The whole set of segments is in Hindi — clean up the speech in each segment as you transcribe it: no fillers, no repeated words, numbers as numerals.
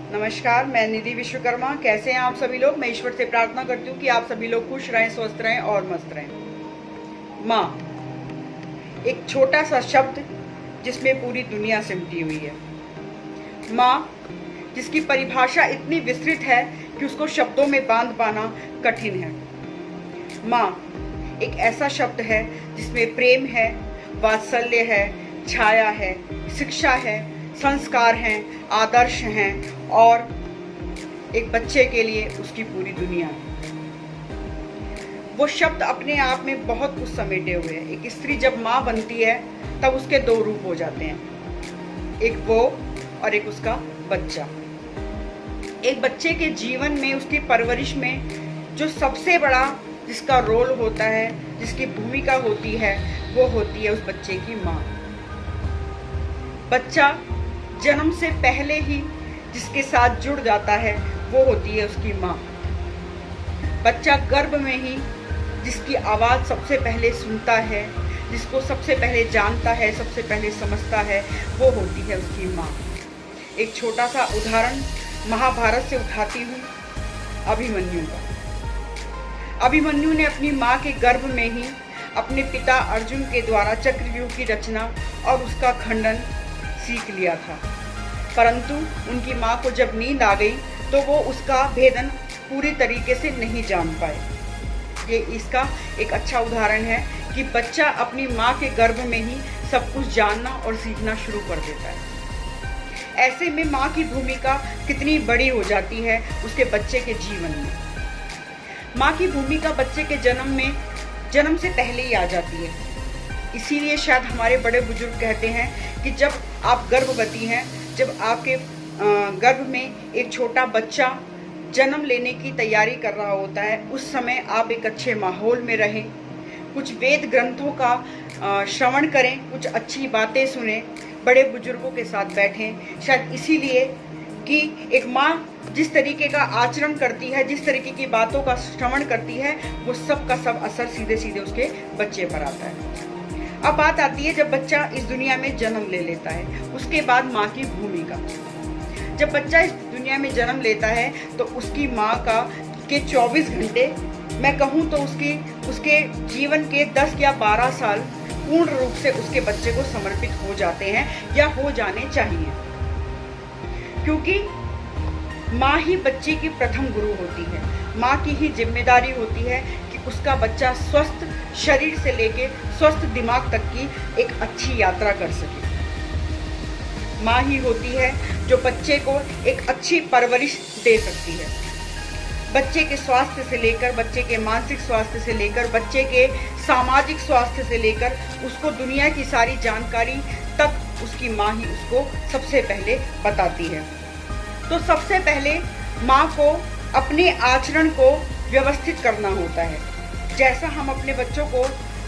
नमस्कार, मैं निधि विश्वकर्मा। कैसे हैं आप सभी लोग? मैं ईश्वर से प्रार्थना करती हूँ कि आप सभी लोग खुश रहें, स्वस्थ रहें और मस्त रहें। माँ एक छोटा सा शब्द जिसमें पूरी दुनिया सिमटी हुई है। माँ जिसकी परिभाषा इतनी विस्तृत है कि उसको शब्दों में बांध पाना कठिन है। माँ एक ऐसा शब्द है जिसमें प्रेम है, वात्सल्य है, छाया है, शिक्षा है, संस्कार हैं, आदर्श हैं और एक बच्चे के लिए उसकी पूरी दुनिया है। वो शब्द अपने आप में बहुत कुछ समेटे हुए हैं। एक स्त्री जब माँ बनती है तब उसके दो रूप हो जाते हैं, एक वो और एक उसका बच्चा। एक बच्चे के जीवन में, उसकी परवरिश में जो सबसे बड़ा जिसका रोल होता है, जिसकी भूमिका होती है, वो होती है उस बच्चे की माँ। बच्चा जन्म से पहले ही जिसके साथ जुड़ जाता है वो होती है उसकी माँ। बच्चा गर्भ में ही जिसकी आवाज़ सबसे पहले सुनता है, जिसको सबसे पहले जानता है, सबसे पहले समझता है, वो होती है उसकी माँ। एक छोटा सा उदाहरण महाभारत से उठाती हूँ, अभिमन्यु का। अभिमन्यु ने अपनी माँ के गर्भ में ही अपने पिता अर्जुन के द्वारा चक्रव्यूह की रचना और उसका खंडन सीख लिया था, परंतु उनकी माँ को जब नींद आ गई तो वो उसका भेदन पूरी तरीके से नहीं जान पाए। ये इसका एक अच्छा उदाहरण है कि बच्चा अपनी माँ के गर्भ में ही सब कुछ जानना और सीखना शुरू कर देता है। ऐसे में माँ की भूमिका कितनी बड़ी हो जाती है उसके बच्चे के जीवन में। माँ की भूमिका बच्चे के जन्म से पहले ही आ जाती है। इसीलिए शायद हमारे बड़े बुजुर्ग कहते हैं कि जब आप गर्भवती हैं, जब आपके गर्भ में एक छोटा बच्चा जन्म लेने की तैयारी कर रहा होता है, उस समय आप एक अच्छे माहौल में रहें, कुछ वेद ग्रंथों का श्रवण करें, कुछ अच्छी बातें सुनें, बड़े बुजुर्गों के साथ बैठें। शायद इसीलिए कि एक माँ जिस तरीके का आचरण करती है, जिस तरीके की बातों का श्रवण करती है, वो सब का सब असर सीधे सीधे उसके बच्चे पर आता है। अब बात आती है जब बच्चा इस दुनिया में जन्म ले लेता है, उसके बाद माँ की भूमिका। जब बच्चा इस दुनिया में जन्म लेता है तो उसकी माँ के 24 घंटे, मैं कहूँ तो उसके जीवन के 10 या 12 साल पूर्ण रूप से उसके बच्चे को समर्पित हो जाते हैं या हो जाने चाहिए, क्योंकि माँ ही बच्चे की प्रथम गुरु होती है। माँ की ही जिम्मेदारी होती है कि उसका बच्चा स्वस्थ शरीर से लेके स्वस्थ दिमाग तक की एक अच्छी यात्रा कर सके। माँ ही होती है जो बच्चे को एक अच्छी परवरिश दे सकती है। बच्चे के स्वास्थ्य से लेकर, बच्चे के मानसिक स्वास्थ्य से लेकर, बच्चे के सामाजिक स्वास्थ्य से लेकर, उसको दुनिया की सारी जानकारी तक उसकी माँ ही उसको सबसे पहले बताती है। तो सबसे पहले माँ को अपने आचरण को व्यवस्थित करना होता है। जैसा हम अपने बच्चों को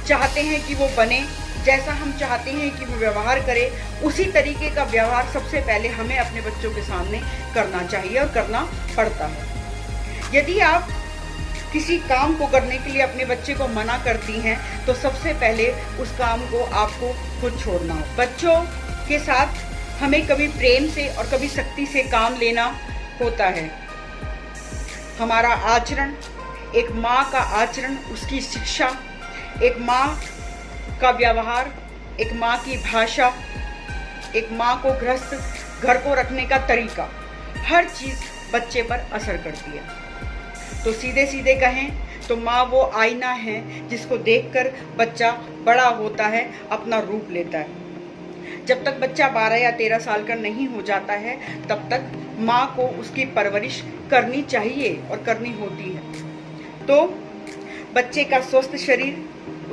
चाहते हैं कि वो बने, जैसा हम चाहते हैं कि वो व्यवहार करे, उसी तरीके का व्यवहार सबसे पहले हमें अपने बच्चों के सामने करना चाहिए और करना पड़ता है। यदि आप किसी काम को करने के लिए अपने बच्चे को मना करती हैं तो सबसे पहले उस काम को आपको खुद छोड़ना हो। बच्चों के साथ हमें कभी प्रेम से और कभी सख्ती से काम लेना होता है। हमारा आचरण, एक माँ का आचरण, उसकी शिक्षा, एक माँ का व्यवहार, एक माँ की भाषा, एक माँ को गृहस्थ घर को रखने का तरीका, हर चीज़ बच्चे पर असर करती है। तो सीधे सीधे कहें तो माँ वो आईना है जिसको देखकर बच्चा बड़ा होता है, अपना रूप लेता है। जब तक बच्चा 12 या 13 साल का नहीं हो जाता है तब तक माँ को उसकी परवरिश करनी चाहिए और करनी होती है। तो बच्चे का स्वस्थ शरीर,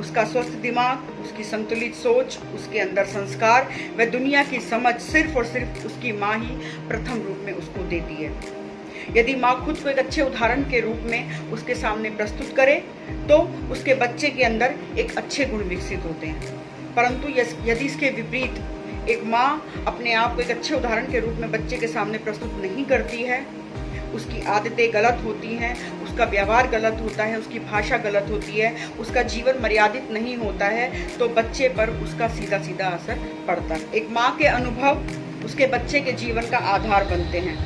उसका स्वस्थ दिमाग, उसकी संतुलित सोच, उसके अंदर संस्कार व दुनिया की समझ सिर्फ और सिर्फ उसकी माँ ही प्रथम रूप में उसको देती है। यदि माँ खुद को एक अच्छे उदाहरण के रूप में उसके सामने प्रस्तुत करे तो उसके बच्चे के अंदर एक अच्छे गुण विकसित होते हैं। परंतु यदि इसके विपरीत एक माँ अपने आप को एक अच्छे उदाहरण के रूप में बच्चे के सामने प्रस्तुत नहीं करती है, उसकी आदतें गलत होती हैं, उसका व्यवहार गलत होता है, उसकी भाषा गलत होती है, उसका जीवन मर्यादित नहीं होता है, तो बच्चे पर उसका सीधा सीधा असर पड़ता है। एक माँ के अनुभव उसके बच्चे के जीवन का आधार बनते हैं।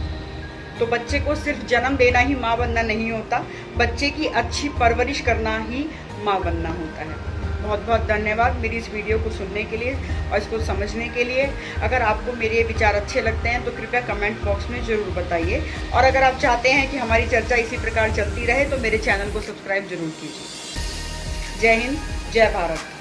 तो बच्चे को सिर्फ जन्म देना ही माँ बनना नहीं होता, बच्चे की अच्छी परवरिश करना ही माँ बनना होता है। बहुत बहुत धन्यवाद मेरी इस वीडियो को सुनने के लिए और इसको समझने के लिए। अगर आपको मेरे ये विचार अच्छे लगते हैं तो कृपया कमेंट बॉक्स में ज़रूर बताइए, और अगर आप चाहते हैं कि हमारी चर्चा इसी प्रकार चलती रहे तो मेरे चैनल को सब्सक्राइब जरूर कीजिए। जय हिंद, जय भारत।